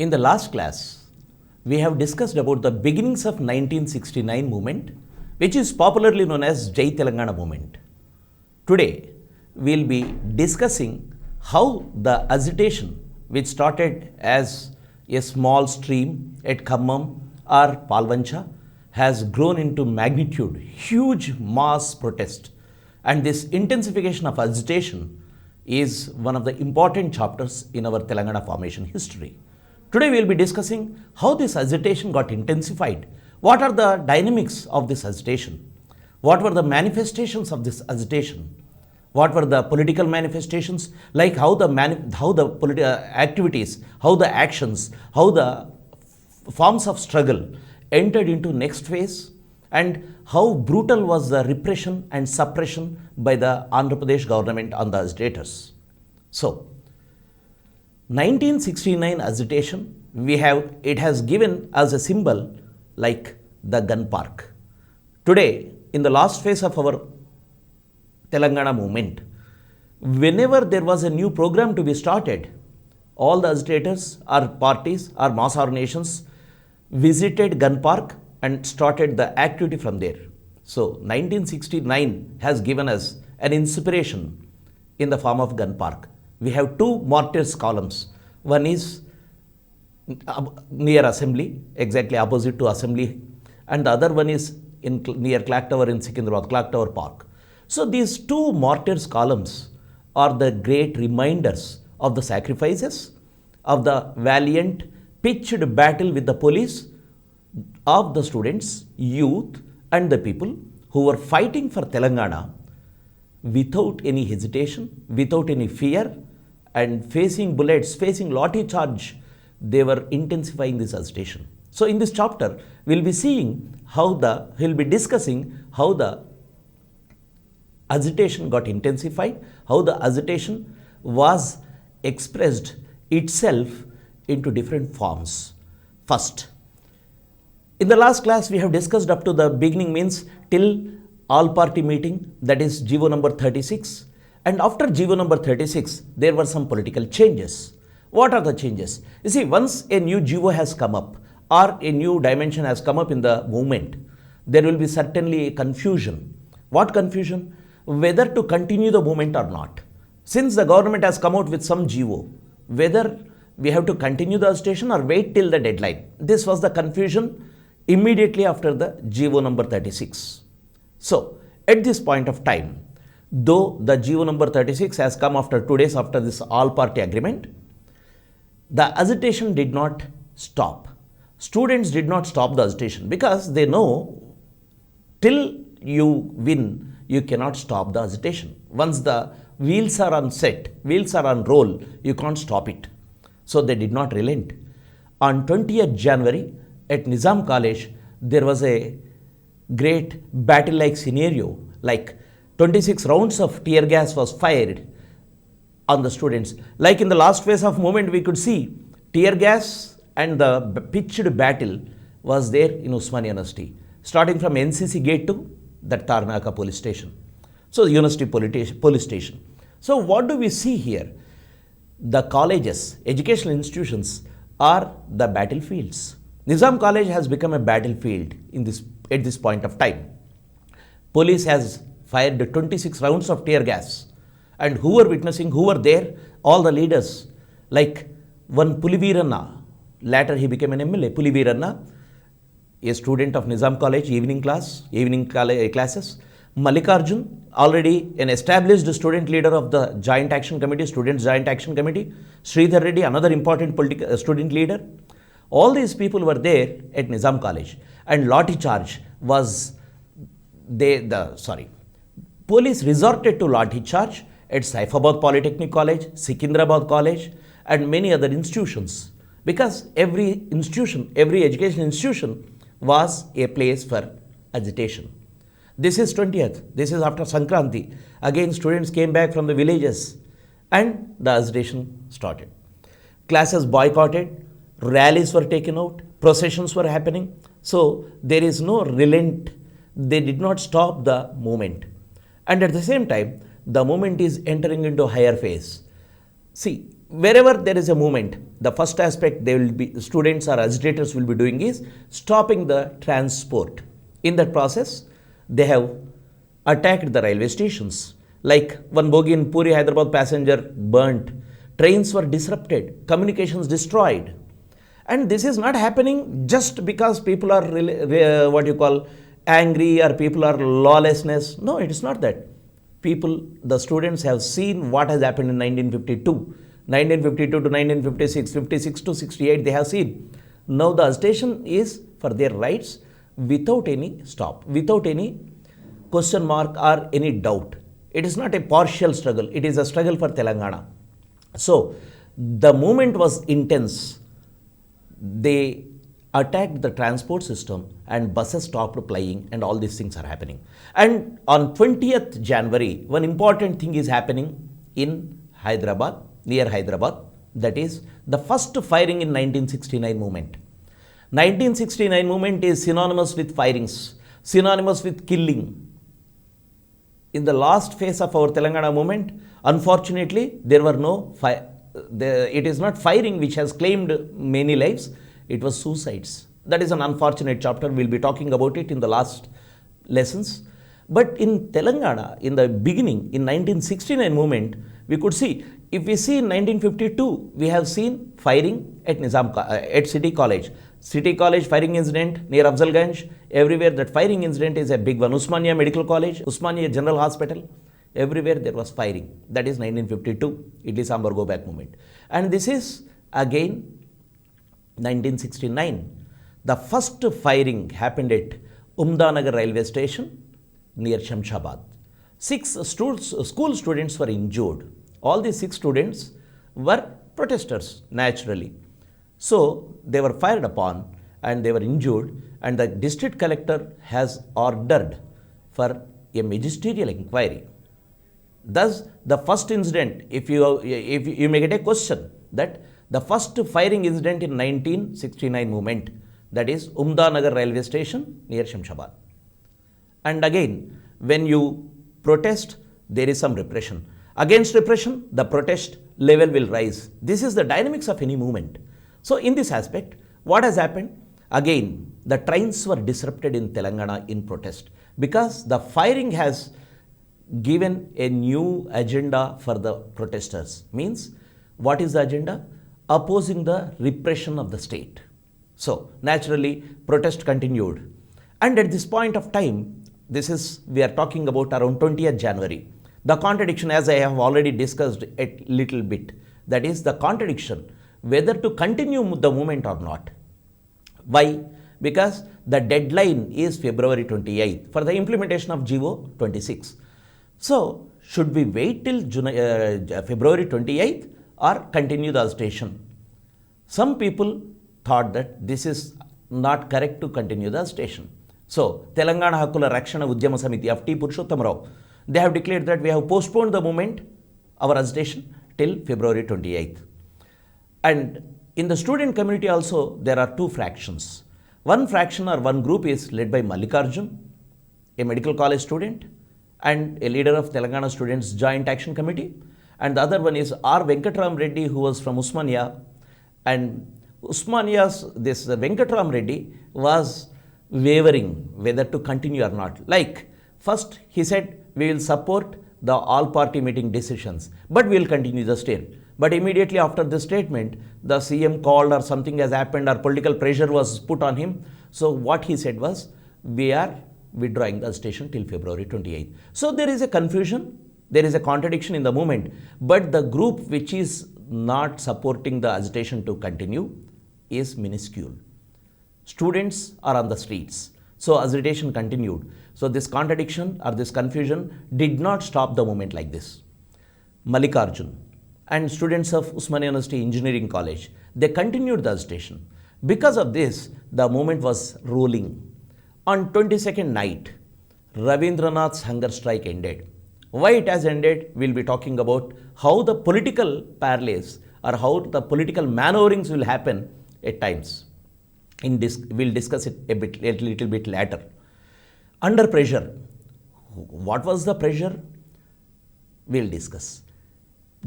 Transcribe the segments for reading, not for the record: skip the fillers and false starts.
In the last class, we have discussed about the beginnings of 1969 movement, which is popularly known as Jai Telangana movement. Today, we will be discussing how the agitation, which started as a small stream at Khammam or Palvancha, has grown into magnitude, huge mass protest. And this intensification of agitation is one of the important chapters in our Telangana formation history. Today we will be discussing how this agitation got intensified, what are the dynamics of this agitation, what were the manifestations of this agitation, what were the political manifestations, like how the political activities, how the actions, how the forms of struggle entered into next phase, and how brutal was the repression and suppression by the Andhra Pradesh government on the agitators. So, 1969 agitation, it has given as a symbol like the gun park. Today, in the last phase of our Telangana movement, whenever there was a new program to be started, all the agitators or parties or mass organizations visited gun park and started the activity from there. So 1969 has given us an inspiration in the form of gun park. We have two martyrs columns. One is near assembly, exactly opposite to assembly, and the other one is near Clock Tower in Secunderabad, Clock Tower Park. So these two martyrs columns are the great reminders of the sacrifices, of the valiant pitched battle with the police of the students, youth and the people who were fighting for Telangana without any hesitation, without any fear, and facing bullets, facing lathi charge, they were intensifying this agitation. So in this chapter, we'll be discussing how the agitation got intensified, how the agitation was expressed itself into different forms. First, in the last class, we have discussed up to the beginning means till all party meeting, that is GO number 36. And after GO number 36, there were some political changes. What are the changes? You see, once a new GO has come up or a new dimension has come up in the movement, there will be certainly a confusion. What confusion? Whether to continue the movement or not. Since the government has come out with some GO, whether we have to continue the agitation or wait till the deadline. This was the confusion immediately after the GO number 36. So, at this point of time, though the GO number 36 has come after 2 days after this all-party agreement, the agitation did not stop. Students did not stop the agitation because they know till you win, you cannot stop the agitation. Once the wheels are on set, wheels are on roll, you can't stop it. So they did not relent. On 20th January at Nizam College, there was a great battle-like scenario, like 26 rounds of tear gas was fired on the students. Like in the last phase of movement, we could see tear gas and the pitched battle was there in Usmania University, starting from NCC gate to the Tarnaka police station. So the University police station. So what do we see here? The colleges, educational institutions are the battlefields. Nizam College has become a battlefield at this point of time. Police has fired 26 rounds of tear gas. And who were witnessing, who were there? All the leaders, like one Puliveeranna, later he became an MLA, Puliveeranna, a student of Nizam College, evening classes. Mallikarjun, already an established student leader of the Joint Action Committee, Students Joint Action Committee. Sridhar Reddy, another important student leader. All these people were there at Nizam College. And lathi charge was, police resorted to lathi charge at Saifabad Polytechnic College, Secunderabad College and many other institutions. Because every institution, every education institution was a place for agitation. This is 20th, this is after Sankranti. Again students came back from the villages and the agitation started. Classes boycotted, rallies were taken out, processions were happening. So there is no relent, they did not stop the movement. And at the same time, the movement is entering into a higher phase. See, wherever there is a movement, the first aspect they will be students or agitators will be doing is stopping the transport. In that process, they have attacked the railway stations. Like one bogie in Puri, Hyderabad passenger burnt, trains were disrupted, communications destroyed. And this is not happening just because people are what you call angry or people are lawlessness. No, it is not that. People, the students have seen what has happened in 1952, 1952 to 1956, 56 to 68, they have seen. Now the agitation is for their rights without any stop, without any question mark or any doubt. It is not a partial struggle, it is a struggle for Telangana. So the movement was intense. They attacked the transport system and buses stopped plying and all these things are happening. And on 20th January, one important thing is happening in Hyderabad, near Hyderabad, that is the first firing in 1969 movement. 1969 movement is synonymous with firings, synonymous with killing. In the last phase of our Telangana movement, unfortunately, there were no it is not firing which has claimed many lives, it was suicides. That is an unfortunate chapter. We'll be talking about it in the last lessons. But in Telangana, in the beginning, in 1969 movement, we could see, if we see in 1952, we have seen firing at at City College. City College firing incident near Afzalganj, everywhere that firing incident is a big one. Usmania Medical College, Usmania General Hospital, everywhere there was firing. That is 1952, Idli Sambar go back movement. And this is again 1969. The first firing happened at Umdanagar railway station near Shamshabad. 6 school students were injured. All these 6 students were protesters, naturally. So they were fired upon and they were injured, and the district collector has ordered for a magisterial inquiry. Thus, the first incident, if you may get a question, that the first firing incident in 1969 movement, that is Umdanagar railway station near Shamshabad. And again, when you protest, there is some repression. Against repression, the protest level will rise. This is the dynamics of any movement. So in this aspect, what has happened? Again, the trains were disrupted in Telangana in protest because the firing has given a new agenda for the protesters. Means, what is the agenda? Opposing the repression of the state. So naturally, protest continued. And at this point of time, we are talking about around 20th January. The contradiction, as I have already discussed a little bit, that is the contradiction whether to continue the movement or not. Why? Because the deadline is February 28th for the implementation of GO 26. So, should we wait till February 28th or continue the agitation? Some people thought that this is not correct to continue the agitation. So, Telangana Hakkula Rakshana Udyama Samiti of T. Purushottam Rao, they have declared that we have postponed the movement, our agitation, till February 28th. And in the student community also, there are 2 fractions. One fraction or one group is led by Mallikarjun, a medical college student, and a leader of Telangana Students Joint Action Committee. And the other one is R. Venkatram Reddy, who was from Usmania. And this Venkatram Reddy was wavering whether to continue or not. Like, first he said, we will support the all-party meeting decisions, but we will continue the state. But immediately after this statement, the CM called or something has happened or political pressure was put on him. So what he said was, we are withdrawing the agitation till February 28th. So there is a confusion, there is a contradiction in the movement, but the group which is not supporting the agitation to continue is minuscule. Students are on the streets. So agitation continued. So this contradiction or this confusion did not stop the movement like this. Mallikarjun and students of Usmania University Engineering College, they continued the agitation. Because of this, the movement was rolling. On 22nd night, Ravindranath's hunger strike ended. Why it has ended, we'll be talking about how the political parleys or how the political maneuverings will happen at times. We'll discuss it a little bit later. Under pressure. What was the pressure? We'll discuss.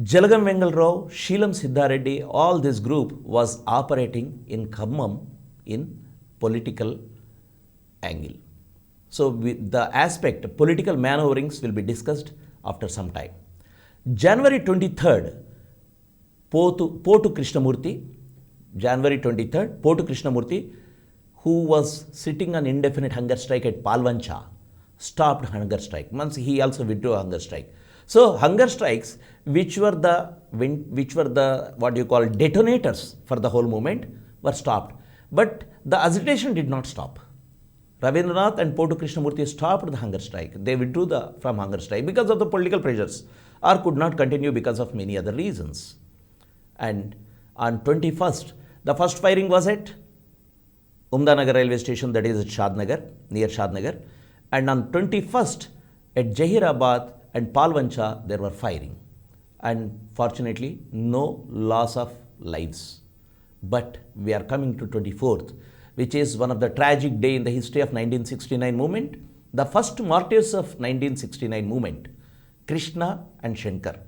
Jalagam Vengal Sheelam Siddhareddy, all this group was operating in Khammam in political angle. So the aspect, political maneuverings will be discussed after some time. January 23rd, Potu Krishnamurti, January 23rd, Potu Krishnamurti, who was sitting on indefinite hunger strike at Palvancha, stopped hunger strike. Once he also withdrew hunger strike. So hunger strikes, which were the what you call detonators for the whole movement, were stopped. But the agitation did not stop. Rabindranath and Potu Krishnamurti stopped the hunger strike. They withdrew from hunger strike because of the political pressures, or could not continue because of many other reasons. And on 21st, the first firing was at Umdanagar railway station, that is at Shadnagar, near Shadnagar. And on 21st, at Jahirabad and Palvancha, there were firing. And fortunately, no loss of lives. But we are coming to 24th, which is one of the tragic day in the history of 1969 movement. The first martyrs of 1969 movement, Krishna and Shankar.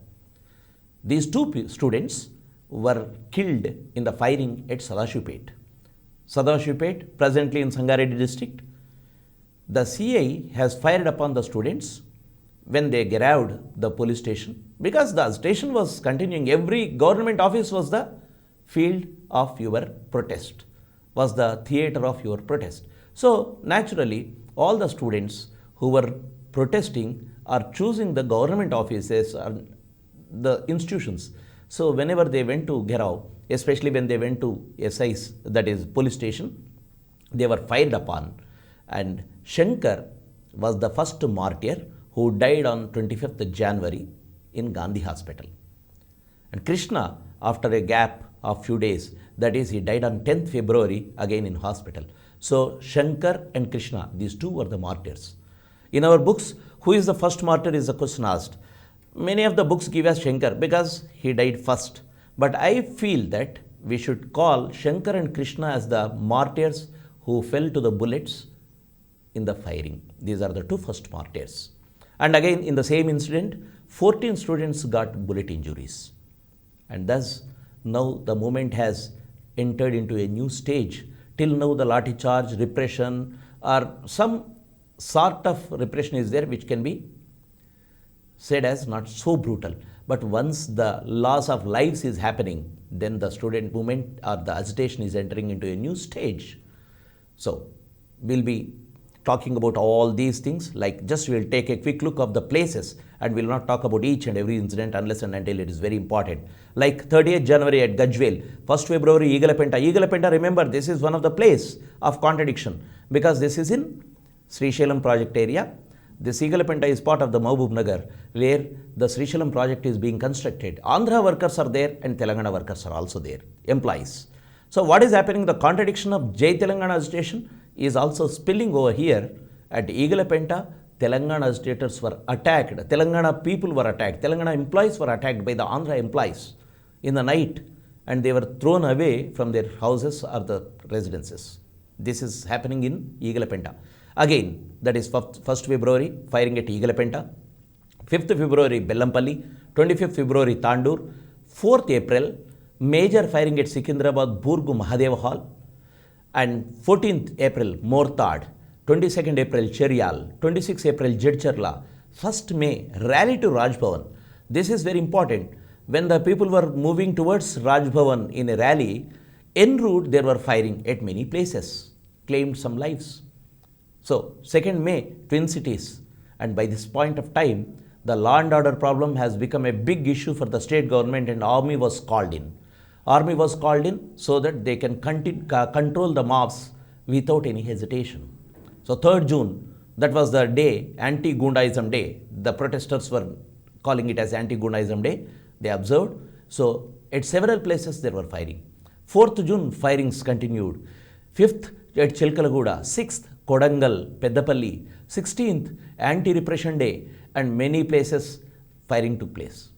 These two students were killed in the firing at Sadashivpet. Sadashivpet, presently in Sangareddy district. The CI has fired upon the students when they arrived the police station, because the station was continuing. Every government office was the field of your protest, was the theatre of your protest. So naturally, all the students who were protesting are choosing the government offices and the institutions. So whenever they went to Gherao, especially when they went to SIs, that is police station, they were fired upon. And Shankar was the first martyr who died on 25th January in Gandhi Hospital. And Krishna, after a gap of few days, that is, he died on 10th February, again in hospital. So Shankar and Krishna, these two were the martyrs. In our books, who is the first martyr is the question asked. Many of the books give us Shankar because he died first. But I feel that we should call Shankar and Krishna as the martyrs who fell to the bullets in the firing. These are the two first martyrs. And again, in the same incident, 14 students got bullet injuries. And thus, now the movement has entered into a new stage. Till now, the lathi charge, repression, or some sort of repression is there which can be said as not so brutal. But once the loss of lives is happening, then the student movement or the agitation is entering into a new stage. So, we'll be talking about all these things, like just we'll take a quick look of the places and we'll not talk about each and every incident unless and until it is very important. Like 30th January at Gajwel, 1st February Eagalapenta. Eagalapenta, remember, this is one of the place of contradiction because this is in Srisailam project area. This Eagalapenta is part of the Mahbub Nagar, where the Srisailam project is being constructed. Andhra workers are there and Telangana workers are also there, employees. So what is happening? The contradiction of Jai Telangana agitation is also spilling over here at Eagalapenta. Telangana agitators were attacked. Telangana people were attacked. Telangana employees were attacked by the Andhra employees in the night, and they were thrown away from their houses or the residences. This is happening in Eagalapenta. Again, that is 1st February, firing at Eagalapenta. 5th February, Bellampalli. 25th February, Tandur. 4th April, major firing at Secunderabad, Burgu Mahadeva Hall. And 14th April, Mortad. 22nd April, Cheryal. 26th April, Jedcharla. 1st May, rally to Raj Bhavan. This is very important. When the people were moving towards Raj Bhavan in a rally, en route there were firing at many places, claimed some lives. So, 2nd May, Twin Cities. And by this point of time, the law and order problem has become a big issue for the state government, and army was called in. Army was called in so that they can control the mobs without any hesitation. So 3rd June, that was the day, anti-Gundaism day. The protesters were calling it as anti-Gundaism day. They observed. So at several places there were firing. 4th June, firings continued. 5th at Chilkalaguda. 6th, Kodangal, Peddapalli. 16th, anti-repression day, and many places firing took place.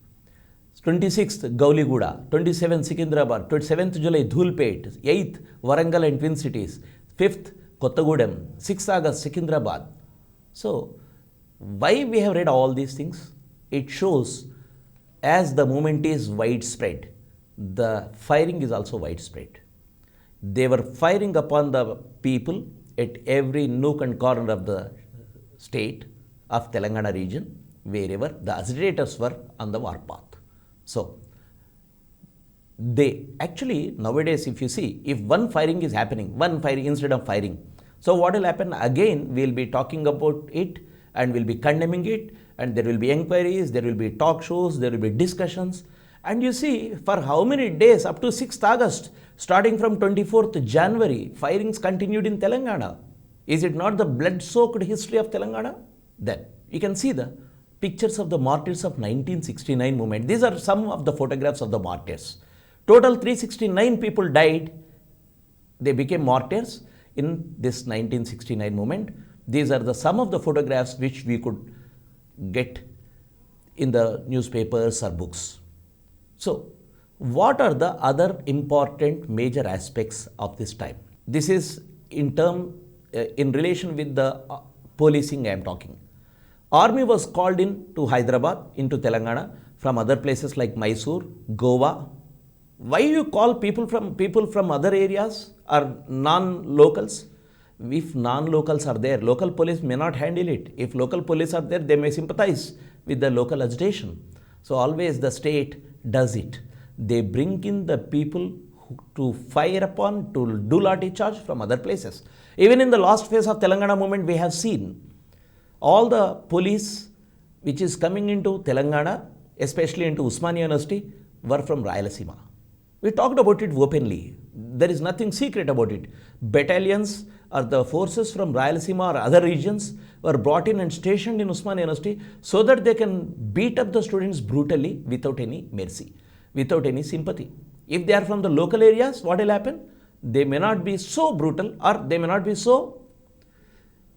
26th, Gauligooda. 27th, Secunderabad. 27th July, Dhulpet. 8th, Warangal and Twin Cities. 5th, Kottagudem. 6th August, Secunderabad. So, why we have read all these things? It shows as the movement is widespread, the firing is also widespread. They were firing upon the people at every nook and corner of the state of Telangana region, wherever the agitators were on the warpath. So, they actually nowadays, if you see, if one firing is happening, one firing instead of firing, so what will happen again? We will be talking about it and we'll be condemning it, and there will be inquiries, there will be talk shows, there will be discussions. And you see, for how many days? Up to 6th August, starting from 24th January, firings continued in Telangana. Is it not the blood-soaked history of Telangana? Then you can see the pictures of the martyrs of 1969 movement. These are some of the photographs of the martyrs. Total 369 people died. They became martyrs in this 1969 movement. These are the some of the photographs which we could get in the newspapers or books. So, what are the other important major aspects of this time? This is in relation with the policing I am talking. Army was called in to Hyderabad, into Telangana, from other places like Mysore, Goa. Why you call people from other areas or non-locals? If non-locals are there, local police may not handle it. If local police are there, they may sympathize with the local agitation. So always the state does it. They bring in the people to fire upon, to do lathi charge from other places. Even in the last phase of Telangana movement, we have seen all the police which is coming into Telangana, especially into Usmania University, were from Rayalaseema. We talked about it openly. There is nothing secret about it. Battalions or the forces from Rayalaseema or other regions were brought in and stationed in Usmania University so that they can beat up the students brutally without any mercy, without any sympathy. If they are from the local areas, what will happen? They may not be so brutal or they may not be so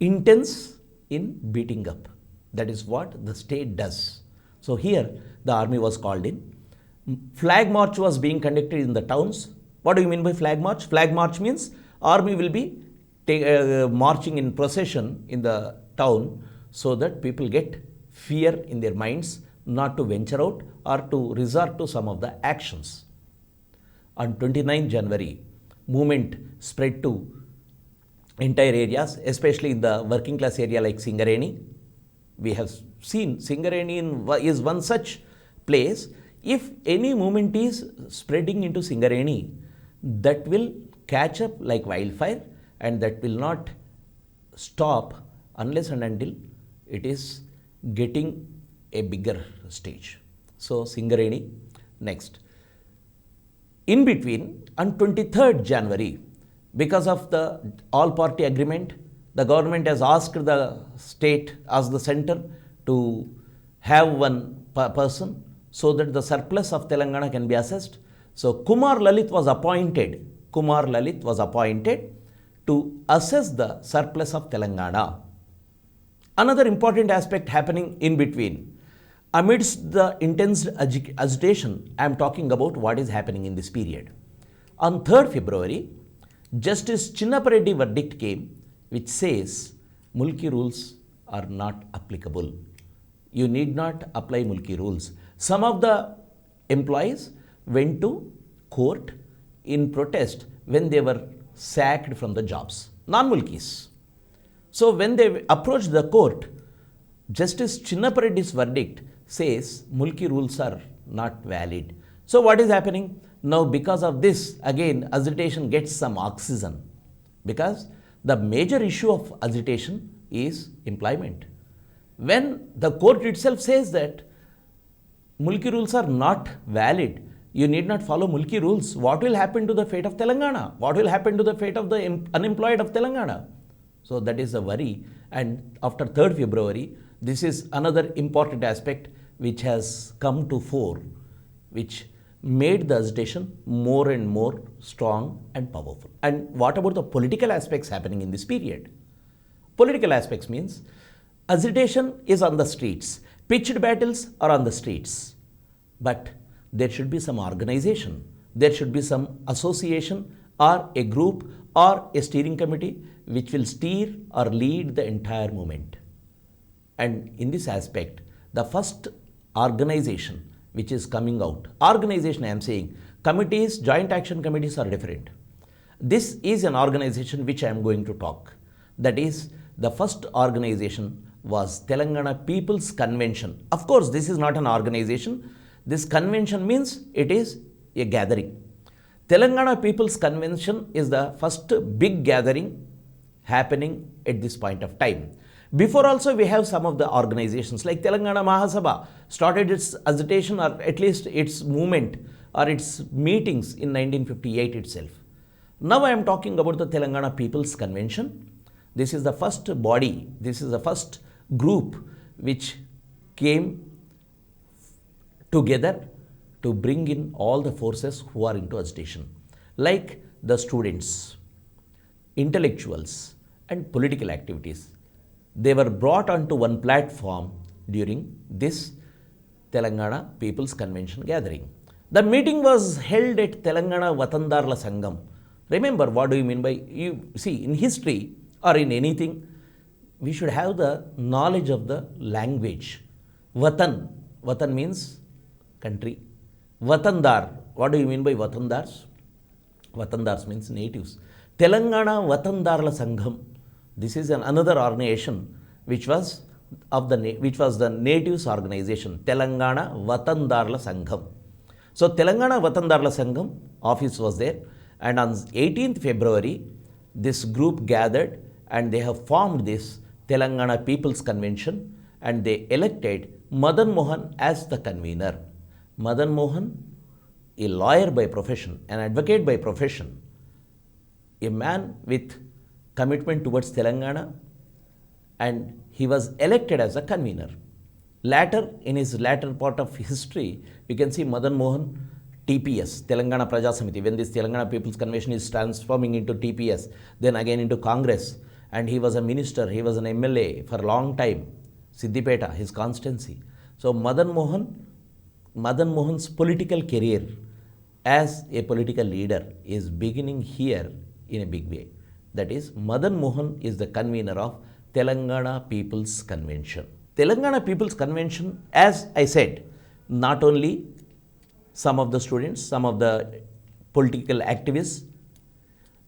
intense in beating up. That is what the state does. So here the army was called in. Flag march was being conducted in the towns. What do you mean by flag march? Flag march means army will be marching in procession in the town so that people get fear in their minds not to venture out or to resort to some of the actions. On 29th January, movement spread to entire areas, especially in the working class area like Singareni. We have seen Singareni is one such place. If any movement is spreading into Singareni, that will catch up like wildfire and that will not stop unless and until it is getting a bigger stage. So Singareni next. In between, on 23rd January, because of the all-party agreement, the government has asked the state, asked the center to have one person so that the surplus of Telangana can be assessed. So Kumar Lalit was appointed to assess the surplus of Telangana. Another important aspect happening in between. Amidst the intense agitation, I am talking about what is happening in this period. On 3rd February, Justice Chinnapareddy verdict came which says Mulki rules are not applicable. You need not apply Mulki rules. Some of the employees went to court in protest when they were sacked from the jobs, non-Mulkis. So when they approached the court, Justice Chinnapareddy's verdict says Mulki rules are not valid. So what is happening? Now because of this, again agitation gets some oxygen, because the major issue of agitation is employment. When the court itself says that Mulki rules are not valid, you need not follow Mulki rules, what will happen to the fate of Telangana? What will happen to the fate of the unemployed of Telangana? So that is a worry. And after 3rd February, this is another important aspect which has come to fore, which made the agitation more and more strong and powerful. And what about the political aspects happening in this period? Political aspects means agitation is on the streets, pitched battles are on the streets, but there should be some organization, there should be some association or a group or a steering committee which will steer or lead the entire movement. And in this aspect, the first organization which is coming out. Organization, I am saying. Committees, joint action committees are different. This is an organization which I am going to talk. That is, the first organization was Telangana People's Convention. Of course, this is not an organization. This convention means it is a gathering. Telangana People's Convention is the first big gathering happening at this point of time. Before also we have some of the organizations like Telangana Mahasabha started its agitation or at least its movement or its meetings in 1958 itself. Now I am talking about the Telangana People's Convention. This is the first body, this is the first group which came together to bring in all the forces who are into agitation, like the students, intellectuals, and political activities. They were brought onto one platform during this Telangana People's Convention gathering. The meeting was held at Telangana Vatandarla Sangam. Remember, what do you mean by, you see, in history or in anything, we should have the knowledge of the language. Vatan means country. Vatandar, what do you mean by Vatandars? Vatandars means natives. Telangana Vatandarla Sangham. This is another organization which was the natives organization. Telangana Vatandarla Sangham. So Telangana Vatandarla Sangham office was there, and on 18th February this group gathered and they have formed this Telangana People's Convention, and they elected Madan Mohan as the convener. Madan Mohan, a lawyer by profession, an advocate by profession, a man with commitment towards Telangana, and he was elected as a convener. Later, in his latter part of history, you can see Madan Mohan, TPS, Telangana Praja Samiti, when this Telangana People's Convention is transforming into TPS, then again into Congress, and he was a minister, he was an MLA for a long time, Siddipeta, his constituency. So Madan Mohan's political career as a political leader is beginning here in a big way. That is, Madan Mohan is the convener of Telangana People's Convention. Telangana People's Convention, as I said, not only some of the students, some of the political activists,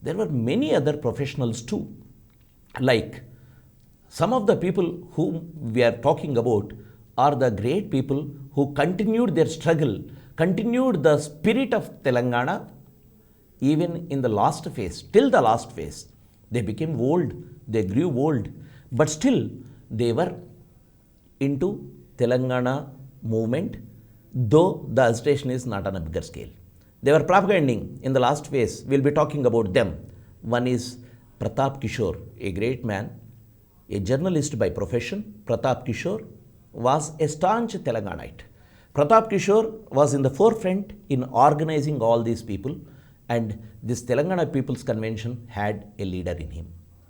there were many other professionals too. Like some of the people whom we are talking about are the great people who continued their struggle, continued the spirit of Telangana even in the last phase, till the last phase. They became old, they grew old, but still they were into Telangana movement, though the agitation is not on a bigger scale. They were propaganding in the last phase. We'll be talking about them. One is Pratap Kishore, a great man, a journalist by profession. Pratap Kishore was a staunch Telanganite. Pratap Kishore was in the forefront in organizing all these people, and this Telangana People's Convention had a leader in him,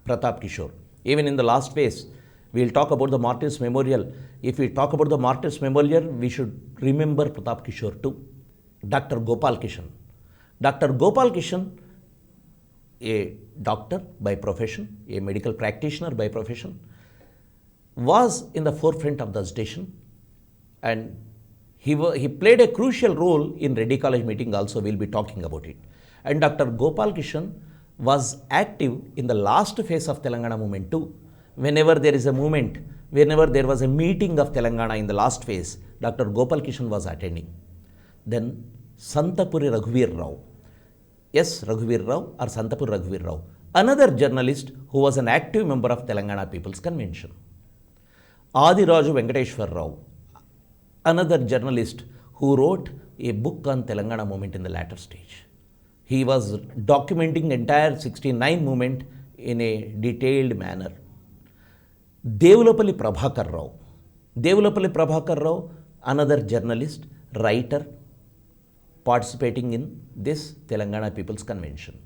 Pratap Kishore. Even in the last phase, we'll talk about the Martyrs Memorial. If we talk about the Martyrs Memorial, we should remember Pratap Kishore too. Dr. Gopal Kishan. Dr. Gopal Kishan, a doctor by profession, a medical practitioner by profession, was in the forefront of the agitation, and he played a crucial role in Reddy College meeting also. We'll be talking about it. And Dr. Gopal Kishan was active in the last phase of Telangana movement too. Whenever there is a movement, whenever there was a meeting of Telangana in the last phase, Dr. Gopal Kishan was attending. Then Santapuri Raghuveer Rao. Yes, Raghuveer Rao or Santapuri Raghuveer Rao. Another journalist who was an active member of Telangana People's Convention. Adiraju Venkateshwar Rao. Another journalist who wrote a book on Telangana movement in the latter stage. He was documenting the entire 69 movement in a detailed manner. Devulapalli Prabhakar Rao. Devulapalli Prabhakar Rao, another journalist, writer, participating in this Telangana People's Convention.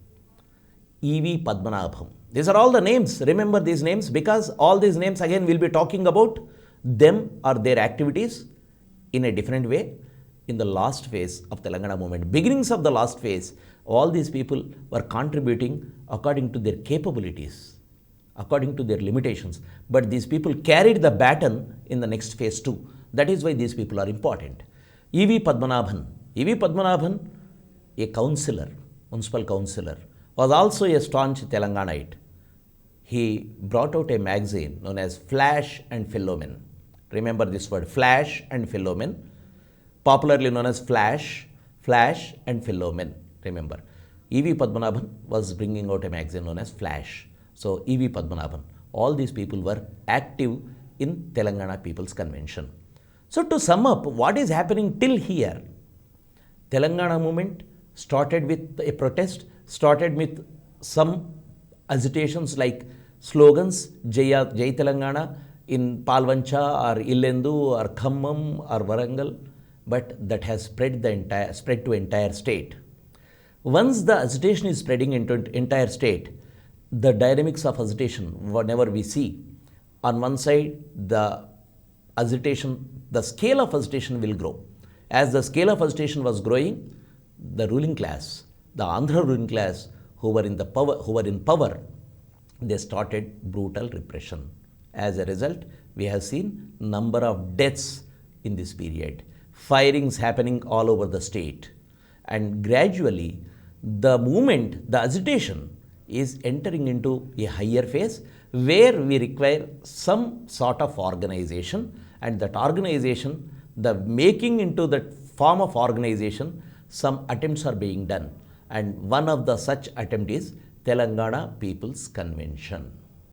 E.V. Padmanabham. These are all the names. Remember these names, because all these names again we'll be talking about them or their activities in a different way in the last phase of Telangana movement. Beginnings of the last phase, all these people were contributing according to their capabilities, according to their limitations. But these people carried the baton in the next phase too. That is why these people are important. E.V. Padmanabhan. E.V. Padmanabhan, a councillor, municipal councillor, was also a staunch Telanganaite. He brought out a magazine known as Flash and Philomen. Remember this word, Flash and Philomen, popularly known as Flash and Philomen. Remember, E.V. Padmanabhan was bringing out a magazine known as Flash. So, E.V. Padmanabhan, all these people were active in Telangana People's Convention. So, to sum up, what is happening till here? Telangana movement started with a protest, started with some agitations like slogans, Jai Telangana in Palvancha or Illendu or Khammam or Warangal, but that has spread to entire state. Once the agitation is spreading into entire state, the dynamics of agitation, whenever we see, on one side the agitation, the scale of agitation will grow. As the scale of agitation was growing, the ruling class, the Andhra ruling class who were in power, they started brutal repression. As a result, we have seen number of deaths in this period, firings happening all over the state, and gradually the movement, the agitation is entering into a higher phase where we require some sort of organization, and that organization, the making into that form of organization, some attempts are being done, and one of the such attempt is Telangana People's Convention.